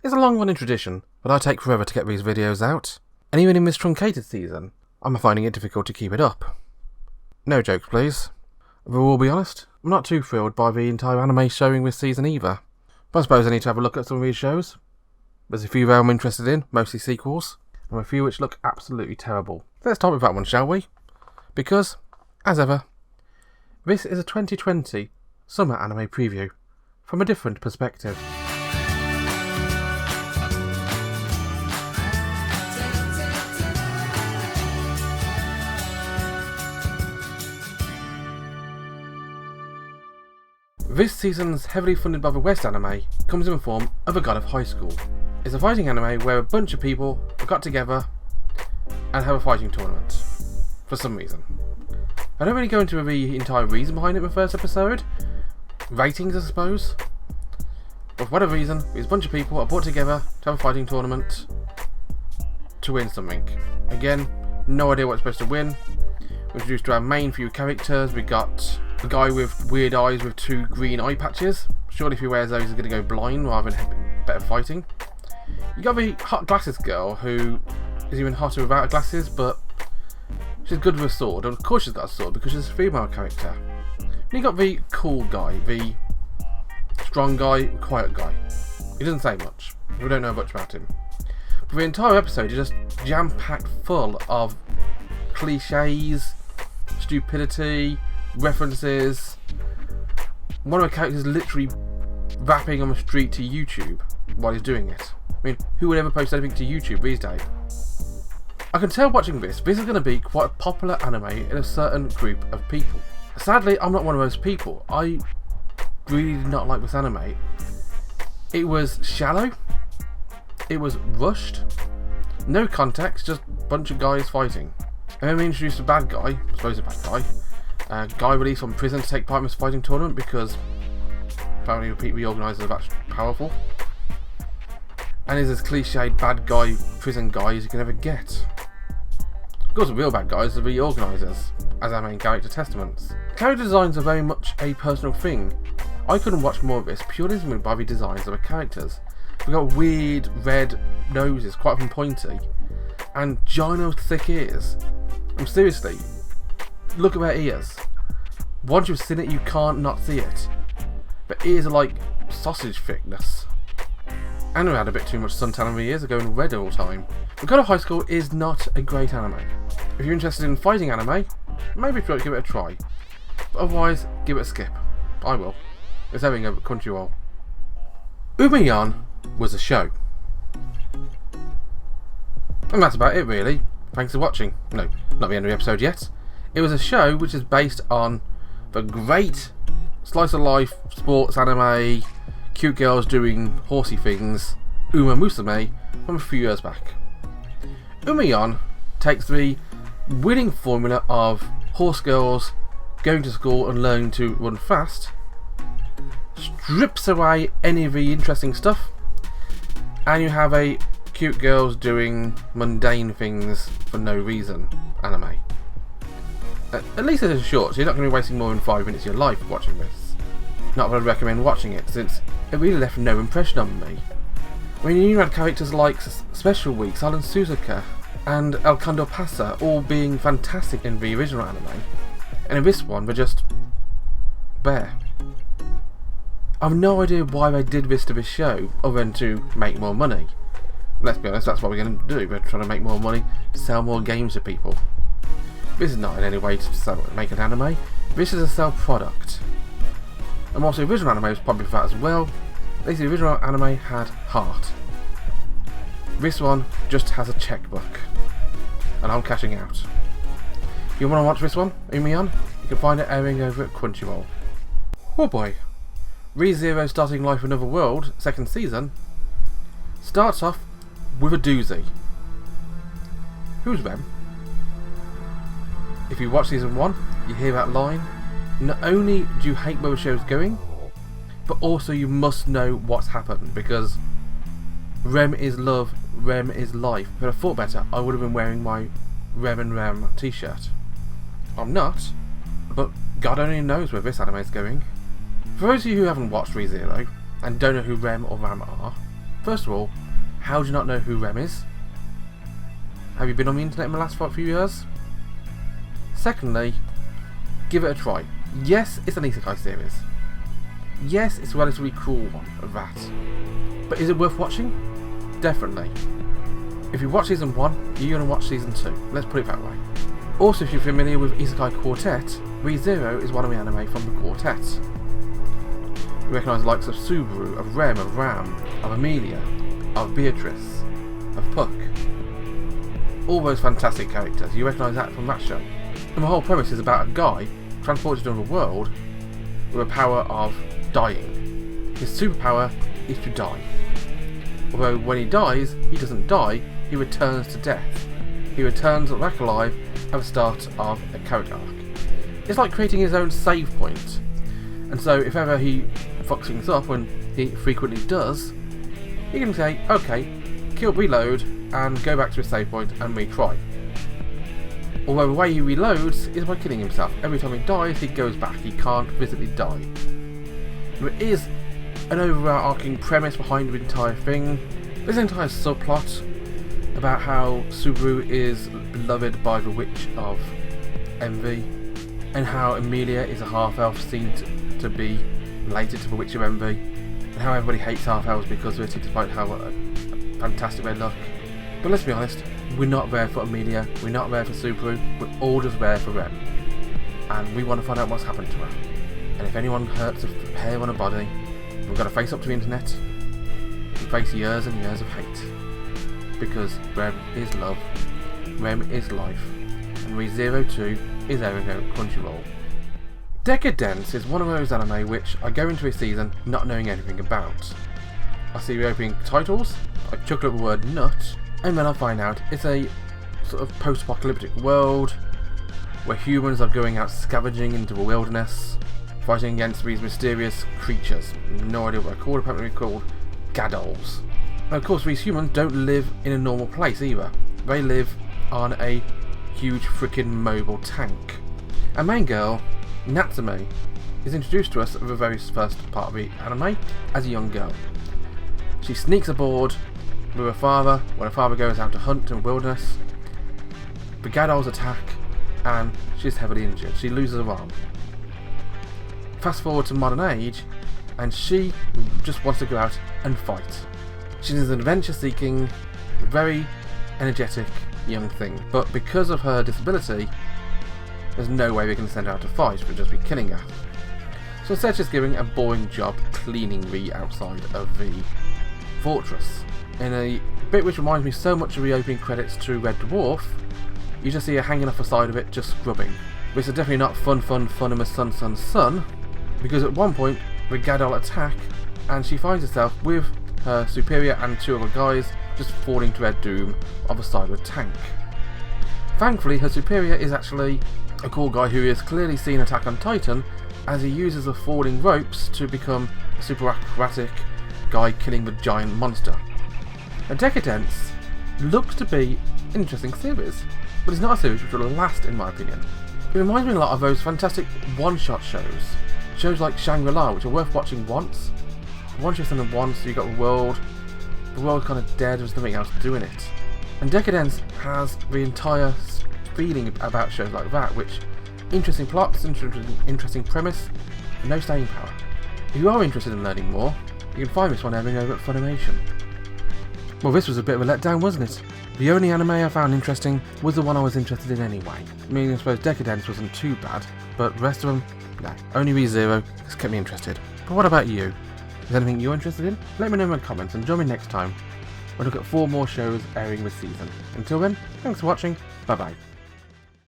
It's a long running tradition, but I take forever to get these videos out, and even in this truncated season, I'm finding it difficult to keep it up. No jokes please. But we'll be honest, I'm not too thrilled by the entire anime showing this season either. But I suppose I need to have a look at some of these shows. There's a few that I'm interested in, mostly sequels, and a few which look absolutely terrible. Let's start with that one, shall we? Because, as ever, this is a 2020 summer anime preview from a different perspective. This season's heavily funded by the West anime comes in the form of A God of High School. It's a fighting anime where a bunch of people got together and have a fighting tournament. For some reason. I don't really go into the entire reason behind it in the first episode. Ratings, I suppose. But for whatever reason, these bunch of people are brought together to have a fighting tournament to win something. Again, no idea what it's supposed to win. We're introduced to our main few characters. We got a guy with weird eyes with 2 green eye patches. Surely if he wears those he's going to go blind rather than better fighting. You got the hot glasses girl who is even hotter without glasses, but she's good with a sword. And of course she's got a sword because she's a female character. And you got the cool guy, the strong guy, quiet guy. He doesn't say much. We don't know much about him. But the entire episode is just jam-packed full of cliches, stupidity, references. One of the characters literally rapping on the street to YouTube while he's doing it. I mean, who would ever post anything to YouTube these days? I can tell watching this is going to be quite a popular anime in a certain group of people. Sadly, I'm not one of those people. I really did not like this anime. It was shallow. It was rushed. No context, just a bunch of guys fighting. And then we introduced a bad guy, I suppose a bad guy. A guy released from prison to take part in this fighting tournament because apparently the people he organisers are that powerful. And he's as cliched bad guy, prison guy as you can ever get. Of course the real bad guys are the organisers, as our main character testaments. Character designs are very much a personal thing. I couldn't watch more of this purely by the designs of the characters. We've got weird red noses, quite often pointy, and giant thick ears. And seriously, look at their ears. Once you've seen it, you can't not see it. The ears are like sausage thickness. And we had a bit too much suntan on the ears, are going red all the time. The God of High School is not a great anime. If you're interested in fighting anime, maybe try to give it a try. But otherwise, give it a skip. I will. It's having a Crunchyroll. Umeyan was a show. And that's about it really. Thanks for watching. No, not the end of the episode yet. It was a show which is based on the great slice of life sports anime, cute girls doing horsey things, Uma Musume, from a few years back. Umeyan takes the winning formula of horse girls going to school and learning to run fast, strips away any of the interesting stuff, and you have a cute girls doing mundane things for no reason anime. At least it is short, so you're not going to be wasting more than 5 minutes of your life watching this. Not that I'd recommend watching it, since it really left no impression on me. I mean, you had characters like Special Week, Silent Suzuka, and El Condor Pasa all being fantastic in the original anime, and in this one they're just bare. I've no idea why they did this to this show, other than to make more money. Let's be honest, that's what we're going to do. We're trying to make more money, sell more games to people. This is not in any way to make an anime. This is a sell product. And whilst the original anime was probably for that as well, at least the original anime had heart. This one just has a checkbook. And I'm cashing out. If you want to watch this one, Umeyan, you can find it airing over at Crunchyroll. Oh boy. ReZero Starting Life Another World, second season, starts off with a doozy. Who's them? If you watch season 1, you hear that line. Not only do you hate where the show's going, but also you must know what's happened, because Rem is love, Rem is life. If I thought better, I would have been wearing my Rem and Rem t-shirt. I'm not, but God only knows where this anime is going. For those of you who haven't watched ReZero and don't know who Rem or Ram are, First of all, how do you not know who Rem is? Have you been on the internet in the last few years? Secondly, give it a try. Yes, it's an isekai series. Yes, it's a relatively cruel one of that. But is it worth watching? Definitely. If you watch season 1, you're going to watch season 2. Let's put it that way. Also, if you're familiar with Isekai Quartet, ReZero is one of the anime from the quartet. You recognise the likes of Subaru, of Rem, of Ram, of Amelia, of Beatrice, of Puck. All those fantastic characters, you recognise that from that show. And the whole premise is about a guy transported to another world with a power of dying. His superpower is to die. Although when he dies, he doesn't die, he returns to death. He returns back alive at the start of a character arc. It's like creating his own save point. And so if ever he fucks things up, when he frequently does, he can say, okay, kill, reload, and go back to his save point and retry. Although the way he reloads is by killing himself. Every time he dies, he goes back. He can't physically die. There is an overarching premise behind the entire thing. There's an entire subplot about how Subaru is beloved by the Witch of Envy, and how Amelia is a half-elf seen to be related to the Witch of Envy, and how everybody hates half-elves because of it, despite how fantastic they look. But let's be honest, we're not there for Amelia, we're not there for Subaru, we're all just there for Rem. And we want to find out what's happened to her. And if anyone hurts a hair on her body, we've got to face up to the internet and face years and years of hate. Because Rem is love, Rem is life, and ReZero 2 is airing out Crunchyroll. Deca-Dence is one of those anime which I go into a season not knowing anything about. I see the opening titles, I chuckle at the word nut, and then I find out it's a sort of post-apocalyptic world where humans are going out scavenging into the wilderness, fighting against these mysterious creatures. No idea what they're called, apparently they're called Gadols. And of course these humans don't live in a normal place either. They live on a huge freaking mobile tank. Our main girl, Natsume, is introduced to us at the very first part of the anime as a young girl. She sneaks aboard with her father when her father goes out to hunt in the wilderness. The Gadols attack and she's heavily injured. She loses her arm. Fast forward to modern age and she just wants to go out and fight. She's an adventure-seeking, very energetic young thing, but because of her disability, there's no way we can send her out to fight, we'll just be killing her. So instead she's giving a boring job cleaning the outside of the fortress. In a bit which reminds me so much of the opening credits to Red Dwarf, you just see her hanging off the side of it just scrubbing. This is definitely not fun in the sun, because at one point the Gadol attack and she finds herself with her superior and two other guys just falling to their doom on the side of a tank. Thankfully her superior is actually a cool guy who has clearly seen Attack on Titan, as he uses the falling ropes to become a super acrobatic guy killing the giant monster. Now Deca-Dence looks to be an interesting series, but it's not a series which will last in my opinion. It reminds me a lot of those fantastic one-shot shows like Shangri-La, which are worth watching once. Once you've seen them once, you've got the world kind of dead, there's nothing else to do in it. And Deca-Dence has the entire feeling about shows like that, which interesting plots, interesting premise, and no staying power. If you are interested in learning more, you can find this one airing over at Funimation. Well, this was a bit of a letdown, wasn't it? The only anime I found interesting was the one I was interested in anyway. I mean, I suppose Deca-Dence wasn't too bad, but the rest of them, no. Only ReZero has kept me interested. But what about you? Is there anything you're interested in? Let me know in the comments and join me next time. We'll look at 4 more shows airing this season. Until then, thanks for watching, bye bye.